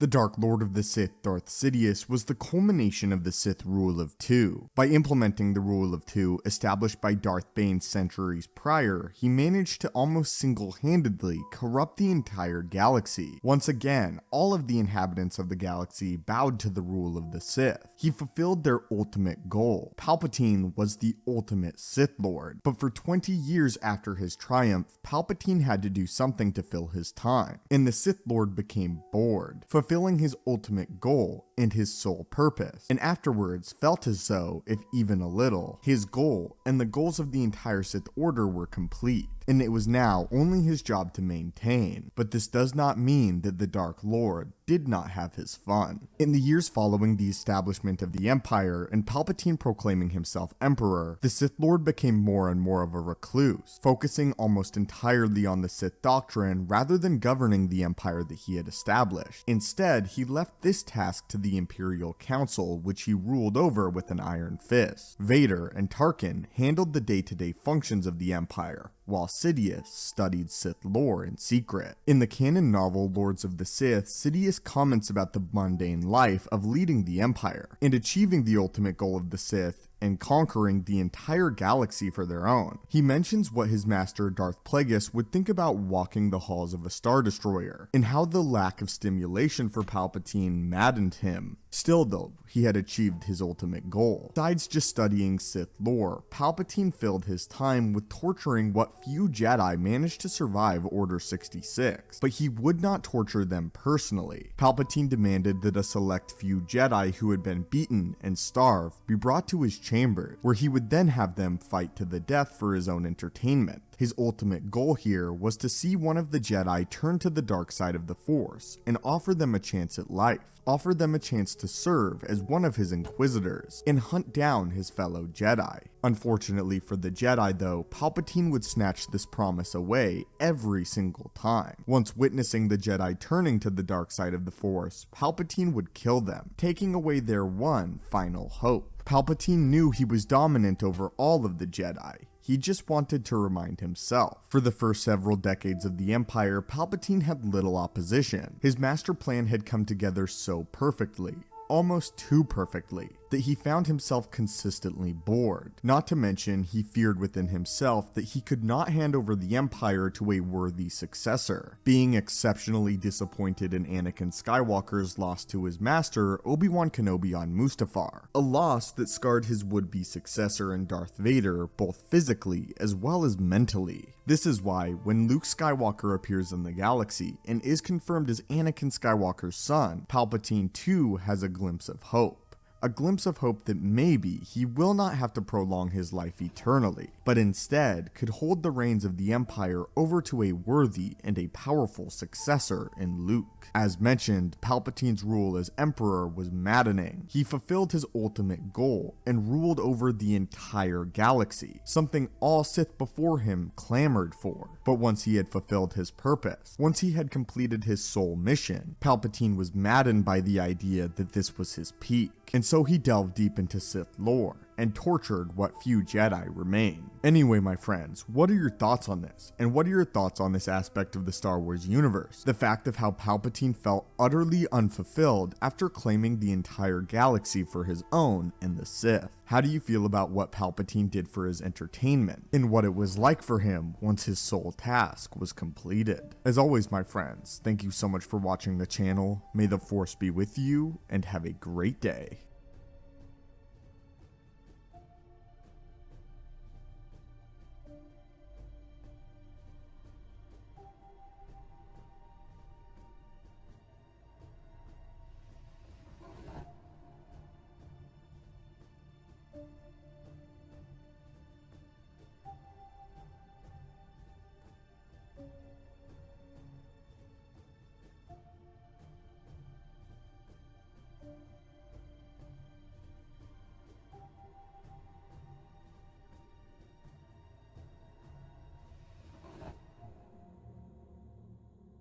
The Dark Lord of the Sith, Darth Sidious, was the culmination of the Sith Rule of Two. By implementing the Rule of Two established by Darth Bane centuries prior, he managed to almost single-handedly corrupt the entire galaxy. Once again, all of the inhabitants of the galaxy bowed to the rule of the Sith. He fulfilled their ultimate goal. Palpatine was the ultimate Sith Lord, but for 20 years after his triumph, Palpatine had to do something to fill his time, and the Sith Lord became bored, fulfilling his ultimate goal and his sole purpose, and afterwards felt as though, if even a little, his goal and the goals of the entire Sith Order were complete, and it was now only his job to maintain. But this does not mean that the Dark Lord did not have his fun. In the years following the establishment of the Empire and Palpatine proclaiming himself Emperor, the Sith Lord became more and more of a recluse, focusing almost entirely on the Sith doctrine rather than governing the Empire that he had established. Instead, he left this task to the Imperial Council, which he ruled over with an iron fist. Vader and Tarkin handled the day-to-day functions of the Empire, while Sidious studied Sith lore in secret. In the canon novel Lords of the Sith, Sidious comments about the mundane life of leading the Empire and achieving the ultimate goal of the Sith and conquering the entire galaxy for their own. He mentions what his master Darth Plagueis would think about walking the halls of a Star Destroyer, and how the lack of stimulation for Palpatine maddened him. Still though, he had achieved his ultimate goal. Besides just studying Sith lore, Palpatine filled his time with torturing what few Jedi managed to survive Order 66, but he would not torture them personally. Palpatine demanded that a select few Jedi who had been beaten and starved be brought to his chamber, where he would then have them fight to the death for his own entertainment. His ultimate goal here was to see one of the Jedi turn to the dark side of the Force and offer them a chance at life, offer them a chance to serve as one of his Inquisitors, and hunt down his fellow Jedi. Unfortunately for the Jedi though, Palpatine would snatch this promise away every single time. Once witnessing the Jedi turning to the dark side of the Force, Palpatine would kill them, taking away their one final hope. Palpatine knew he was dominant over all of the Jedi. He just wanted to remind himself. For the first several decades of the Empire, Palpatine had little opposition. His master plan had come together so perfectly, almost too perfectly, that he found himself consistently bored. Not to mention, he feared within himself that he could not hand over the Empire to a worthy successor. Being exceptionally disappointed in Anakin Skywalker's loss to his master, Obi-Wan Kenobi on Mustafar, a loss that scarred his would-be successor in Darth Vader both physically as well as mentally. This is why, when Luke Skywalker appears in the galaxy and is confirmed as Anakin Skywalker's son, Palpatine too has a glimpse of hope. A glimpse of hope that maybe he will not have to prolong his life eternally, but instead could hold the reins of the Empire over to a worthy and a powerful successor in Luke. As mentioned, Palpatine's rule as Emperor was maddening. He fulfilled his ultimate goal and ruled over the entire galaxy, something all Sith before him clamored for. But once he had fulfilled his purpose, once he had completed his sole mission, Palpatine was maddened by the idea that this was his peak. And so he delved deep into Sith lore and tortured what few Jedi remain. Anyway, my friends, what are your thoughts on this? And what are your thoughts on this aspect of the Star Wars universe? The fact of how Palpatine felt utterly unfulfilled after claiming the entire galaxy for his own in the Sith. How do you feel about what Palpatine did for his entertainment, and what it was like for him once his sole task was completed? As always, my friends, thank you so much for watching the channel. May the Force be with you, and have a great day.